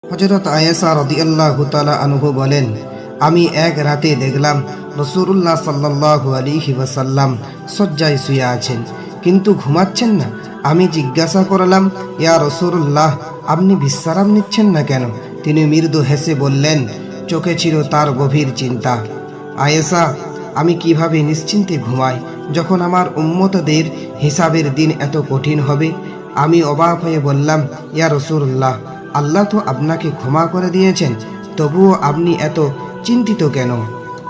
হযরত আয়েশা রাদিয়াল্লাহু তাআলা আনহু বলেন, আমি এক রাতে দেখলাম রাসূলুল্লাহ সাল্লাল্লাহু আলাইহি ওয়াসাল্লাম শয্যায় শুয়ে আছেন, কিন্তু ঘুমাচ্ছেন না। আমি জিজ্ঞাসা করলাম, ইয়া রাসূলুল্লাহ, আপনি বিশ্রাম নিচ্ছেন না কেন? তিনি মৃদু হেসে বললেন, চোখে ছিল তার গভীর চিন্তা। আয়েশা, আমি কিভাবে নিশ্চিন্তে ঘুমাই যখন আমার উম্মতদের হিসাবের দিন এত কঠিন হবে? আমি অবাক হয়ে বললাম, ইয়া রাসূলুল্লাহ, আল্লাহ তো আপনাকে ক্ষমা করে দিয়েছেন, তবুও আপনি এত চিন্তিত কেন?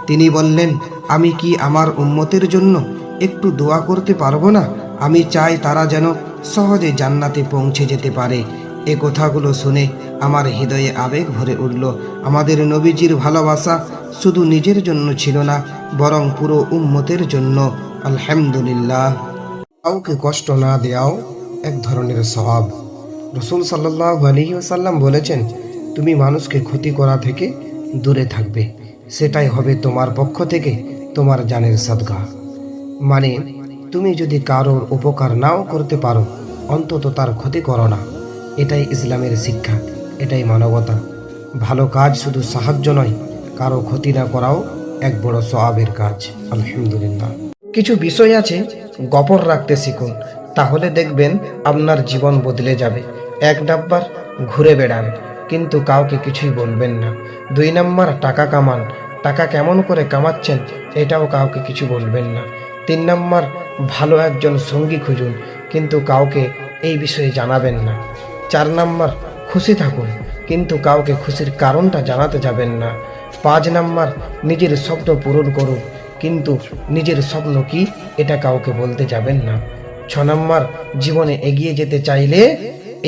তিনি বললেন, আমি কি আমার উম্মতের জন্য একটু দোয়া করতে পারবো না? আমি চাই তারা যেন সহজে জান্নাতে পৌঁছে যেতে পারে। এ কথাগুলো শুনে আমার হৃদয়ে আবেগ ভরে উঠল। আমাদের নবীজির ভালোবাসা শুধু নিজের জন্য ছিল না, বরং পুরো উম্মতের জন্য। আলহামদুলিল্লাহ। কাউকে কষ্ট না দেওয়াও এক ধরনের সওয়াব। রাসূল সাল্লাল্লাহু আলাইহি ওয়াসাল্লাম বলেছেন, তুমি মানুষকে ক্ষতি করা থেকে দূরে থাকবে, সেটাই হবে তোমার পক্ষ থেকে তোমার জানের সদকা। মানে, তুমি যদি কারোর উপকার নাও করতে পারো, অন্তত তার ক্ষতি করো না। এটাই ইসলামের শিক্ষা, এটাই মানবতা। ভালো কাজ শুধু সাহায্য নয়, কারো ক্ষতি না করাও এক বড় সওয়াবের কাজ। আলহামদুলিল্লাহ। কিছু বিষয় আছে, গোপন রাখতে শিখুন, তাহলে দেখবেন আপনার জীবন বদলে যাবে। 1 নাম্বার, ঘুরে বেড়ান কিন্তু কাউকে কিছুই বলবেন না। 2 নাম্বার, টাকা কামান, টাকা কেমন করে কামাচ্ছেন এটাও কাউকে কিছু বলবেন না। 3 নাম্বার, ভালো একজন সঙ্গী খুঁজুন কিন্তু কাউকে এই বিষয়ে জানাবেন না। 4 নাম্বার, খুশি থাকুন কিন্তু কাউকে খুশির কারণটা জানাতে যাবেন না। 5 নাম্বার, নিজের স্বপ্ন পূরণ করুন কিন্তু নিজের স্বপ্ন কি এটা কাউকে বলতে যাবেন না। 6 নাম্বার, জীবনে এগিয়ে যেতে চাইলে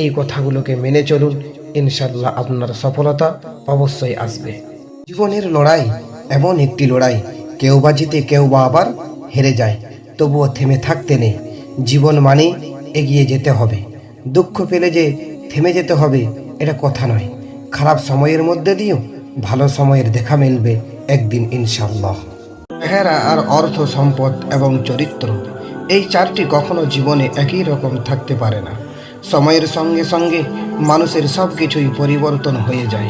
এই কথাগুলোকে মেনে চলুন, ইনশাল্লাহ আপনার সফলতা অবশ্যই আসবে। জীবনের লড়াই এমন একটি লড়াই, কেউ বা জিতে কেউ বা আবার হেরে যায়, তবুও থেমে থাকতে নেই। জীবন মানে এগিয়ে যেতে হবে। দুঃখ পেলে যে থেমে যেতে হবে এটা কথা নয়। খারাপ সময়ের মধ্যে দিয়েও ভালো সময়ের দেখা মিলবে একদিন ইনশাল্লাহ। চেহারা আর অর্থ, সম্পদ এবং চরিত্র, এই 4টি কখনো জীবনে একই রকম থাকতে পারে না। সময়ের সঙ্গে সঙ্গে মানুষের সব কিছুই পরিবর্তন হয়ে যায়।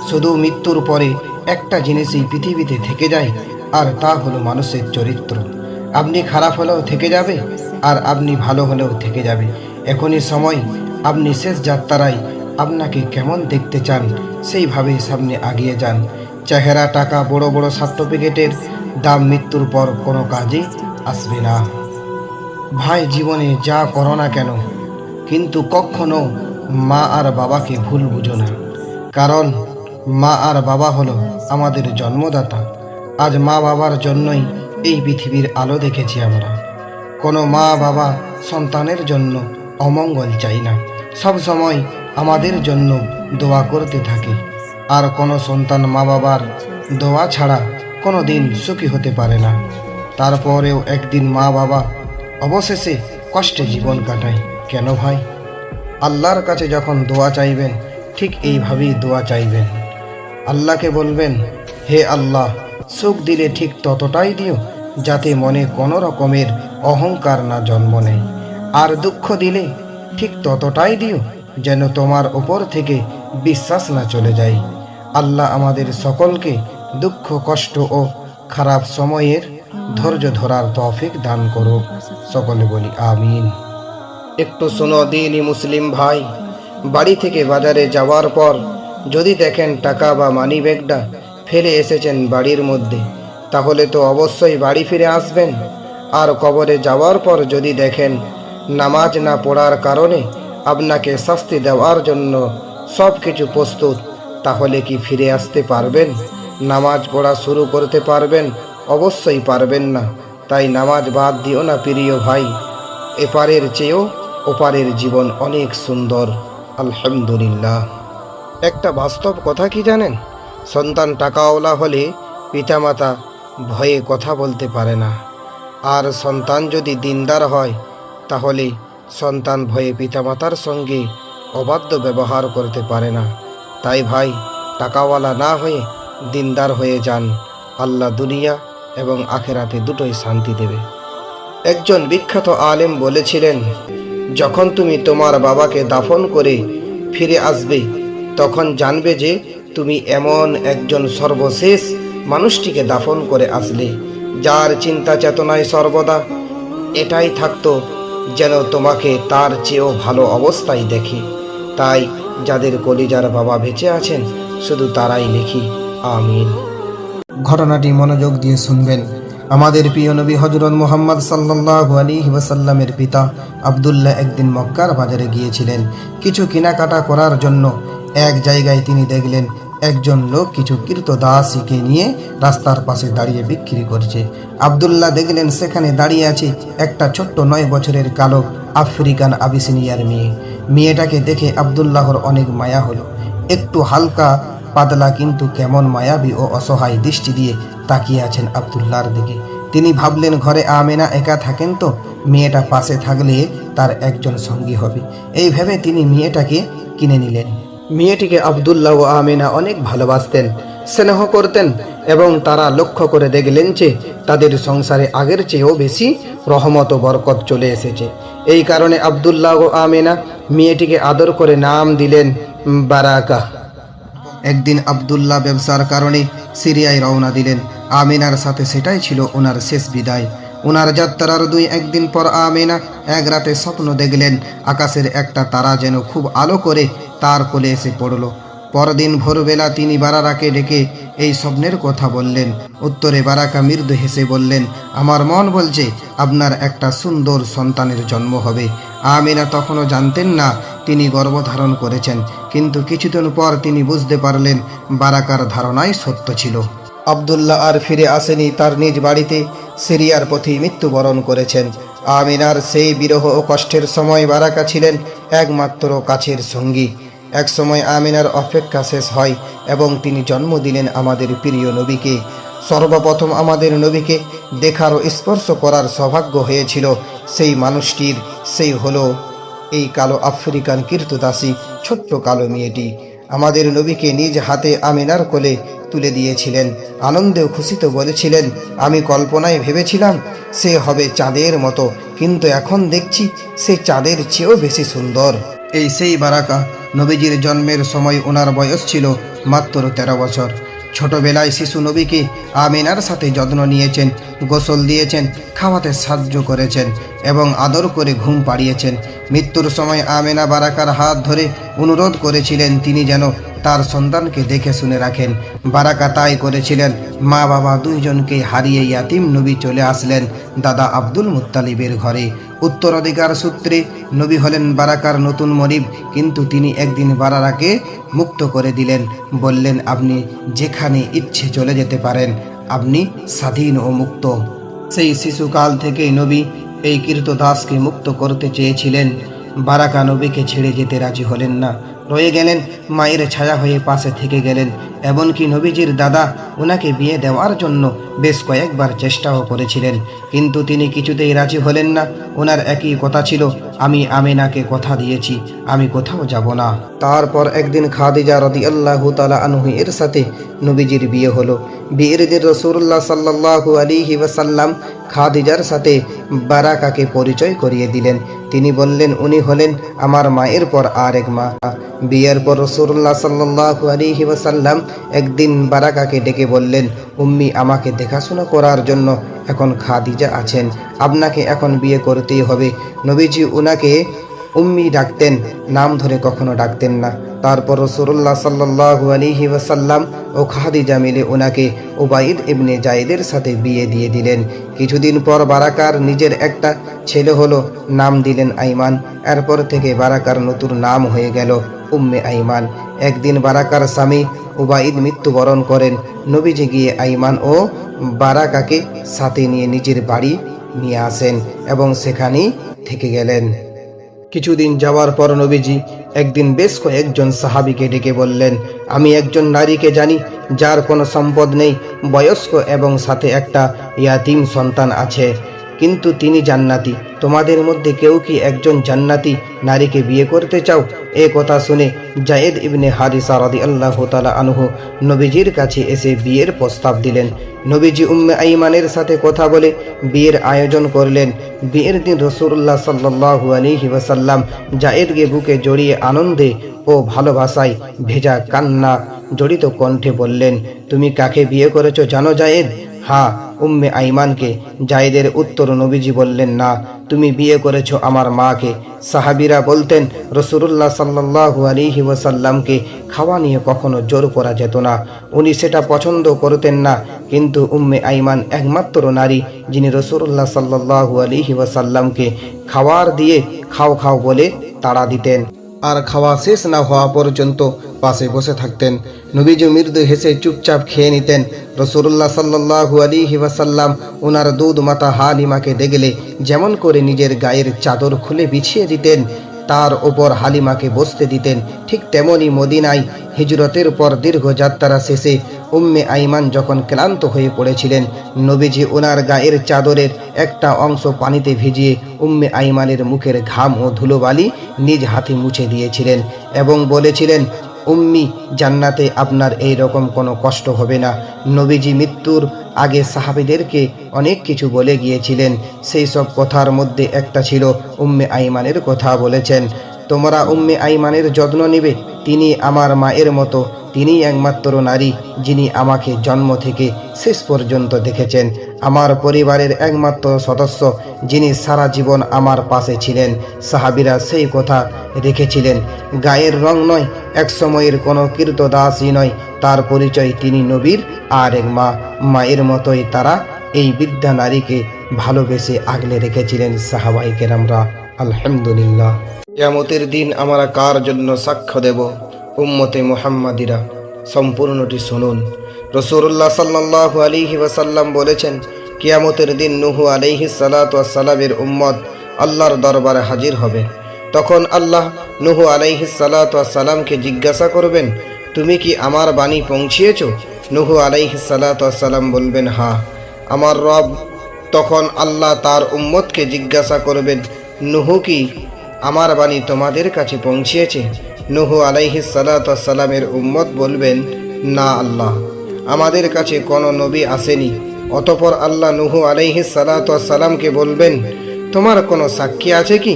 শুধু মৃত্যুর পরে একটা জিনিসই পৃথিবীতে থেকে যায়, আর তা হলো মানুষের চরিত্র। আপনি খারাপ হলেও থেকে যাবে, আর আপনি ভালো হলেও থেকে যাবে। এখনই সময়, আপনি শেষ যাত্রায় আপনাকে কেমন দেখতে চান সেইভাবে সামনে এগিয়ে যান। চেহারা, টাকা, বড় বড় সার্টিফিকেটের দাম মৃত্যুর পর কোনো কাজে আসবে না। ভাই, জীবনে যা করো না কেন, কিন্তু কখনো মা আর বাবাকে ভুল বুঝো না। কারণ মা আর বাবা হলো আমাদের জন্মদাতা। আজ মা বাবার জন্যই এই পৃথিবীর আলো দেখেছি আমরা। কোনো মা বাবা সন্তানের জন্য অমঙ্গল চাই না, সব সময় আমাদের জন্য দোয়া করতে থাকে। আর কোনো সন্তান মা বাবার দোয়া ছাড়া কোনো দিন সুখী হতে পারে না। তারপরেও একদিন মা বাবা অবশেষে কষ্টে জীবন কাটায়। কেন ভাই? আল্লাহর কাছে যখন দোয়া চাইবেন, ঠিক এইভাবেই দোয়া চাইবেন। আল্লাহকে বলবেন, হে আল্লাহ, সুখ দিলে ঠিক ততটাই দিও যাতে মনে কোনো রকমের অহংকার না জন্ম নেয়, আর দুঃখ দিলে ঠিক ততটাই দিও যেন তোমার ওপর থেকে বিশ্বাস না চলে যায়। আল্লাহ আমাদের সকলকে দুঃখ, কষ্ট ও খারাপ সময়ের ধৈর্য ধরার তৌফিক দান করুক। সকলে বলি আমিন। একটু শোনো দিনই মুসলিম ভাই, বাড়ি থেকে বাজারে যাওয়ার পর যদি দেখেন টাকা বা মানি ব্যাগটা ফেলে এসেছেন বাড়ির মধ্যে, তাহলে তো অবশ্যই বাড়ি ফিরে আসবেন। আর কবরে যাওয়ার পর যদি দেখেন নামাজ না পড়ার কারণে আপনাকে শাস্তি দেওয়ার জন্য সব কিছু প্রস্তুত, তাহলে কি ফিরে আসতে পারবেন? নামাজ পড়া শুরু করতে পারবেন? অবশ্যই পারবেন না। তাই নামাজ বাদ দিও না প্রিয় ভাই। এপারের চেয়েও ওপারের জীবন অনেক সুন্দর। আলহামদুলিল্লাহ। একটা বাস্তব কথা কি জানেন? সন্তান টাকাওয়ালা হলে পিতামাতা ভয়ে কথা বলতে পারে না, আর সন্তান যদি দিনদার হয় তাহলে সন্তান ভয়ে পিতামাতার সঙ্গে অবাধ্য ব্যবহার করতে পারে না। তাই ভাই, টাকাওয়ালা না হয়ে দিনদার হয়ে যান। আল্লাহ দুনিয়া এবং আখেরাতে দুটোই শান্তি দেবে। একজন বিখ্যাত আলেম বলেছিলেন, যখন তুমি তোমার বাবাকে দাফন করে ফিরে আসবে, তখন জানবে যে তুমি এমন একজন সর্বশেষ মানুষটিকে দাফন করে আসলে, যার চিন্তা চেতনায় সর্বদা এটাই থাকতো যেন তোমাকে তার চেয়েও ভালো অবস্থায় দেখি। তাই যাদের কলিজার বাবা বেঁচে আছেন শুধু তারাই লিখি আমিন। ঘটনাটি মনোযোগ দিয়ে শুনবেন। আমাদের প্রিয় নবী হযরত মুহাম্মদ সাল্লাল্লাহু আলাইহি ওয়াসাল্লামের পিতা আব্দুল্লাহ একদিন মক্কার বাজারে গিয়েছিলেন কিছু কেনাকাটা করার জন্য। এক জায়গায় তিনি দেখলেন একজন লোক কিছু কৃতদাসীকে নিয়ে রাস্তার পাশে দাঁড়িয়ে বিক্রি করছে। আব্দুল্লাহ দেখলেন সেখানে দাঁড়িয়ে আছে একটা ছোট্ট 9 বছরের কালো আফ্রিকান আবিসিনিয়ার মেয়ে। মেয়েটাকে দেখে আব্দুল্লাহর অনেক মায়া হলো। একটু হালকা পাতলা কিন্তু কেমন মায়াবী ও অসহায় দৃষ্টি দিয়ে তাকিয়ে আছেন আব্দুল্লাহর দিকে। তিনি ভাবলেন ঘরে আমেনা একা থাকেন তো, মেয়েটা পাশে থাকলে তার একজন সঙ্গী হবে। এই ভেবে তিনি মেয়েটাকে কিনে নিলেন। মেয়েটিকে আব্দুল্লাহ ও আমেনা অনেক ভালোবাসতেন, স্নেহ করতেন এবং তারা লক্ষ্য করে দেখলেন যে তাদের সংসারে আগের চেয়েও বেশি রহমত ও বরকত চলে এসেছে। এই কারণে আব্দুল্লাহ ও আমেনা মেয়েটিকে আদর করে নাম দিলেন বারাকা। একদিন আব্দুল্লাহ ব্যবসার কারণে সিরিয়ায় রওনা দিলেন। আমেনার সাথে সেটাই ছিল ওনার শেষ বিদায়। ওনার যাত্রার 2-1 দিন পর আমেনা এক রাতে স্বপ্ন দেখলেন আকাশের একটা তারা যেন খুব আলো করে তার কোলে এসে পড়ল। পরদিন ভোরবেলা তিনি বারাকাকে ডেকে এই স্বপ্নের কথা বললেন। উত্তরে বারাকা মৃদু হেসে বললেন, আমার মন বলছে আপনার একটা সুন্দর সন্তানের জন্ম হবে। আমেনা তখনও জানতেন না তিনি গর্ভধারণ করেছেন, কিন্তু কিছুদিন পর তিনি বুঝতে পারলেন বারাকার ধারণাই সত্য ছিল। আব্দুল্লাহ আর ফিরে আসেনি তার নিজ বাড়িতে, সিরিয়ার পথেই মৃত্যুবরণ করেছেন। আমিনার সেই বিরহ ও কষ্টের সময় বারাকা ছিলেন একমাত্র কাছের সঙ্গী। এক সময় আমিনার অপেক্ষা শেষ হয় এবং তিনি জন্ম দিলেন আমাদের প্রিয় নবীকে। সর্বপ্রথম আমাদের নবীকে দেখার ও স্পর্শ করার সৌভাগ্য হয়েছিল সেই মানুষটির, সেই হলো এই কালো আফ্রিকান কৃতদাসী ছোট্ট কালো মেয়েটি। আমাদের নবীকে নিজ হাতে আমিনার কোলে তুলে দিয়েছিলেন। আনন্দে খুশিতে বলেছিলেন, আমি কল্পনায় ভেবেছিলাম সে হবে চাঁদের মতো, কিন্তু এখন দেখছি সে চাঁদের চেয়েও বেশি সুন্দর। এই সেই বারাকা, নবীজির জন্মের সময় ওনার বয়স ছিল মাত্র 13 বছর। ছোটবেলায় শিশু নবীকে আমিনার সাথে যত্ন নিয়েছেন, গোসল দিয়েছেন, খাওয়াতে সাহায্য করেছেন এবং আদর করে ঘুম পাড়িয়েছেন। মৃত্যুর সময় আমিনা বারাকার হাত ধরে অনুরোধ করেছিলেন তিনি যেন তার সন্তানকে দেখে শুনে রাখেন। বারাকা তাই করেছিলেন। মা বাবা দুইজনকে হারিয়ে ইয়াতিম নবী চলে আসলেন দাদা আব্দুল মুত্তালিবের ঘরে। উত্তরাধিকার সূত্রে নবী হলেন বারাকার নতুন মনিব, কিন্তু তিনি একদিন বারাকাকে মুক্ত করে দিলেন। বললেন, আপনি যেখানে ইচ্ছে চলে যেতে পারেন, আপনি স্বাধীন ও মুক্ত। সেই শিশুকাল থেকেই নবী এই কৃতদাসকে মুক্ত করতে চেয়েছিলেন। বারাকা নবীকে ছেড়ে যেতে রাজি হলেন না, রয়ে গেলেন, মায়ের ছায়া হয়ে পাশে থেকে গেলেন। এমনকি নবীজির দাদা ওনাকে বিয়ে দেওয়ার জন্য বেশ কয়েকবার চেষ্টাও করেছিলেন, কিন্তু তিনি কিছুতেই রাজি হলেন না। ওনার একই কথা ছিল, আমি আমিনাকে কথা দিয়েছি, আমি কোথাও যাব না। তারপর একদিন খাদিজা রাদিয়াল্লাহু তাআলা আনহা এর সাথে নবীজির বিয়ে হলো। বিয়ের দিন রাসূলুল্লাহ সাল্লাল্লাহু আলাইহি ওয়াসাল্লাম খাদিজার সাথে বারাকাকে পরিচয় করিয়ে দিলেন। তিনি বললেন, উনি হলেন আমার মায়ের পর আরেক মা। বিয়ের পর রাসূলুল্লাহ সাল্লাল্লাহু আলাইহি ওয়াসাল্লাম একদিন বারাকাকে ডেকে বললেন, উম্মি আমাকে দেখাশোনা করার জন্য এখন খাদিজা আছেন, আপনাকে এখন বিয়ে করতেই হবে। নবীজি উনাকে উম্মি ডাকতেন, নাম ধরে কখনো ডাকতেন না। তারপর রাসূলুল্লাহ সাল্লাল্লাহু আলাইহি ওয়াসাল্লাম ও খাদিজা মিলে ওনাকে উবাইদ ইবনে জায়েদের সাথে বিয়ে দিয়ে দিলেন। কিছুদিন পর বারাকার নিজের একটা ছেলে হলো, নাম দিলেন আইমান। এরপর থেকে বারাকার নতুন নাম হয়ে গেল উম্মে আইমান। একদিন বারাকার স্বামী উবাইদ মৃত্যুবরণ করেন। নবীজি গিয়ে আইমান ও বারাকাকে সাথে নিয়ে নিজের বাড়ি নিয়ে আসেন এবং সেখানেই থেকে গেলেন। কিছুদিন যাওয়ার পর নবীজি একদিন বেশ কয়েকজন সাহাবীকে ডেকে বললেন, আমি একজন নারীকে জানি যার কোনো সম্পদ নেই, বয়স্ক এবং সাথে একটা ইয়াতিম সন্তান আছে। কিন্তু তিনি জান্নাতি। তোমাদের মধ্যে কেউ কি একজন জান্নাতি নারীকে বিয়ে করতে চাও? এ কথা শুনে জায়েদ ইবনে হারিসা রাদিয়াল্লাহু তাআলা আনহু নবীজির কাছে এসে বিয়ের প্রস্তাব দিলেন। নবীজি উম্মে আইমানের সাথে কথা বলে বিয়ের আয়োজন করলেন। বিয়ের দিন রাসূলুল্লাহ সাল্লাল্লাহু আলাইহি ওয়াসাল্লাম জায়েদকে বুকে জড়িয়ে আনন্দে ও ভালোবাসায় ভেজা কান্না জড়িত কণ্ঠে বললেন, তুমি কাকে বিয়ে করেছো জানো জায়েদ? হ্যাঁ, উম্মে আইমানকে। জায়েদের উত্তর নবীজি বললেন, না, তুমি বিয়ে করেছো আমার মাকে। সাহাবীরা বলতেন, রাসূলুল্লাহ সাল্লাল্লাহু আলাইহি ওয়াসাল্লামকে খাওয়া নিয়ে কখনো জোর করা যেত না, উনি সেটা পছন্দ করতেন না। কিন্তু উম্মে আইমান একমাত্র নারী যিনি রাসূলুল্লাহ সাল্লাল্লাহু আলাইহি ওয়াসাল্লামকে খাওয়ার দিয়ে খাও খাও বলে তাড়া দিতেন, আর খাওয়া শেষ না হওয়া পর্যন্ত পাশে বসে থাকতেন। নবীজি মৃদু হেসে চুপচাপ খেয়ে নিতেন। রাসূলুল্লাহ সাল্লাল্লাহু আলাইহি ওয়াসাল্লাম ওনার দুধ মাতা হালিমাকে দেখলে যেমন করে নিজের গায়ের চাদর খুলে বিছিয়ে দিতেন, তার ওপর হালিমাকে বসতে দিতেন, ঠিক তেমনি মদিনায় হিজরতের পর দীর্ঘ যাত্রা শেষে উম্মে আইমান যখন ক্লান্ত হয়ে পড়েছিলেন, নবীজি ওনার গায়ের চাদরের একটা অংশ পানিতে ভিজিয়ে উম্মে আইমানের মুখের ঘাম ও ধুলোবালি নিজ হাতে মুছে দিয়েছিলেন এবং বলেছিলেন, উম্মি, জান্নাতে আপনার এই রকম কোনো কষ্ট হবে না। নবীজি মৃত্যুর আগে সাহাবীদেরকে অনেক কিছু বলে গিয়েছিলেন। সেই সব কথার মধ্যে একটা ছিল উম্মে আইমানের কথা বলেছেন, তোমরা উম্মে আইমানের যত্ন নিবে, তিনি আমার মায়ের মতো, তিনিই একমাত্র নারী যিনি আমাকে জন্ম থেকে শেষ পর্যন্ত দেখেছেন, আমার পরিবারের একমাত্র সদস্য যিনি সারা জীবন আমার পাশে ছিলেন। সাহাবীরা সেই কথা রেখেছিলেন। গায়ের রং নয়, এক সময়ের কোনো কীর্তদাসী নয়, তার পরিচয় তিনি নবীর আর এক মা। মায়ের মতোই তারা এই বৃদ্ধা নারীকে ভালোবেসে আগলে রেখেছিলেন সাহাবায়ে কেরামরা। আলহামদুলিল্লাহ। কিয়ামতের দিন আমরা কার জন্য সাক্ষ্য দেব? উম্মতে মুহাম্মাদিরা। সম্পূর্ণটি শুনুন। রাসূলুল্লাহ সাল্লাল্লাহু আলাইহি ওয়াসাল্লাম বলেছেন, কিয়ামতের দিন নূহ আলাইহিস সালাতু ওয়াস সালামের উম্মত আল্লাহর দরবারে হাজির হবে। তখন আল্লাহ নূহ আলাইহিস সালাতু ওয়াস সালামকে জিজ্ঞাসা করবেন, তুমি কি আমার বাণী পৌঁছিয়েছো? নূহ আলাইহিস সালাতু ওয়াস সালাম বলবেন, হ্যাঁ আমার রব। তখন আল্লাহ তার উম্মতকে জিজ্ঞাসা করবেন, নূহ কি আমার বাণী তোমাদের কাছে পৌঁছিয়েছে? নূহ আলাইহিস সালাতু ওয়াস সালামের উম্মত বলবেন, না আল্লাহ, আমাদের কাছে কোনো নবী আসেনি। অতঃপর আল্লাহ নূহ আলাইহিস সালাতু ওয়াস সালামকে বলবেন, তোমার কোনো সাক্ষী আছে কি?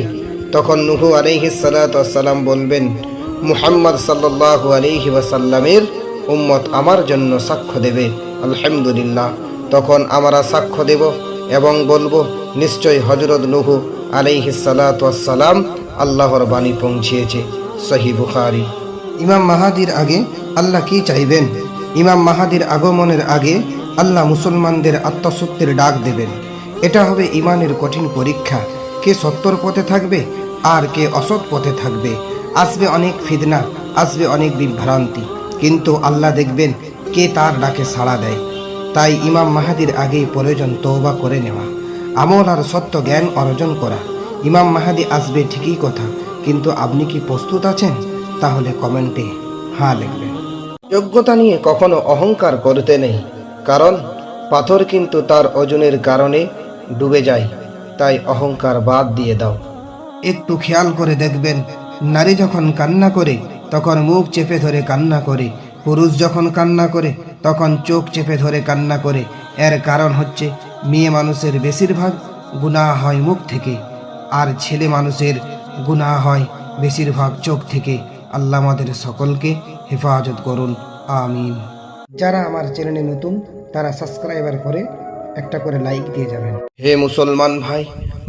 তখন নূহ আলাইহিস সালাতু ওয়াস সালাম বলবেন, মুহাম্মদ সাল্লাল্লাহু আলাইহি ওয়াসাল্লামের উম্মত আমার জন্য সাক্ষ্য দেবে। আলহামদুলিল্লাহ। তখন আমরা সাক্ষ্য দেব এবং বলবো, নিশ্চয় হযরত নূহ আলাইহিস সালাতু ওয়াস সালাম আল্লাহর বাণী পৌঁছিয়েছে। সহিহ বুখারী। ইমাম মাহাদির আগে আল্লাহ কি চাইবেন? ইমাম মাহাদির আগমনের আগে আল্লাহ মুসলমানদের আত্মসত্যের ডাক দেবেন। এটা হবে ইমানের কঠিন পরীক্ষা। কে সত্যর পথে থাকবে আর কে অসৎ পথে থাকবে। আসবে অনেক ফিতনা, আসবে অনেক বিভ্রান্তি, কিন্তু আল্লাহ দেখবেন কে তার ডাকে সাড়া দেয়। তাই ইমাম মাহাদির আগেই প্রয়োজন তওবা করে নেওয়া, আমল আর সত্য জ্ঞান অর্জন করা। ইমাম মাহাদি আসবে ঠিকই কথা, কিন্তু আপনি কি প্রস্তুত আছেন? তাহলে কমেন্টে হ্যাঁ লিখবেন। যোগ্যতা নিয়ে কখনো অহংকার করতে নেই, কারণ পাথর কিন্তু তার ওজনের কারণে ডুবে যায়। তাই অহংকার বাদ দিয়ে দাও। একটু খেয়াল করে দেখবেন, নারী যখন কান্না করে তখন মুখ চেপে ধরে কান্না করে, পুরুষ যখন কান্না করে তখন চোখ চেপে ধরে কান্না করে। এর কারণ হচ্ছে মেয়ে মানুষের বেশিরভাগ গুনাহ হয় মুখ থেকে, আর ছেলে মানুষের গুনাহ হয় বেশিরভাগ চোখ থেকে। আল্লাহ আমাদের সকলকে হেফাজত করুন, আমিন। যারা আমার চ্যানেলে নতুন তারা সাবস্ক্রাইবার করে একটা করে লাইক দিয়ে যাবেন। হে মুসলমান ভাই,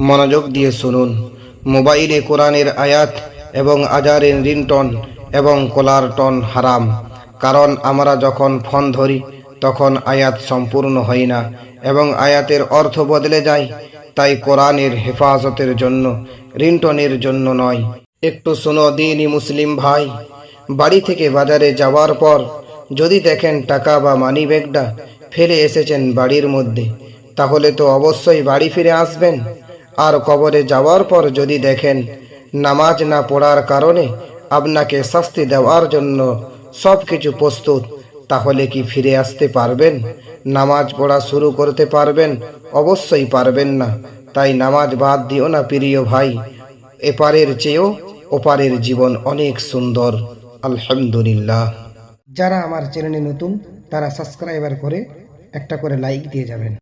মনোযোগ দিয়ে শুনুন। মোবাইলে কোরআনের আয়াত এবং আজারের রিংটোন এবং কলার টোন হারাম, কারণ আমরা যখন ফোন ধরি তখন আয়াত সম্পূর্ণ হয় না এবং আয়াতের অর্থ বদলে যায়। তাই কোরআনের হেফাজতের জন্য, রিংটোনের জন্য নয়। একটু শোনো দিনী মুসলিম ভাই, বাড়ি থেকে বাজারে যাওয়ার পর যদি দেখেন টাকা বা মানি ব্যাগটা ফেলে এসেছেন বাড়ির মধ্যে, তাহলে তো অবশ্যই বাড়ি ফিরে আসবেন। আর কবরে যাওয়ার পর যদি দেখেন নামাজ না পড়ার কারণে আপনাকে শাস্তি দেওয়ার জন্য সব কিছু প্রস্তুত, তাহলে কি ফিরে আসতে পারবেন? নামাজ পড়া শুরু করতে পারবেন? অবশ্যই পারবেন না। তাই নামাজ বাদ দিও না প্রিয় ভাই, এপারের চেয়েও ওপারের জীবন অনেক সুন্দর। আলহামদুলিল্লাহ। যারা আমার চ্যানেলে নতুন তারা সাবস্ক্রাইবার করে একটা করে লাইক দিয়ে যাবেন।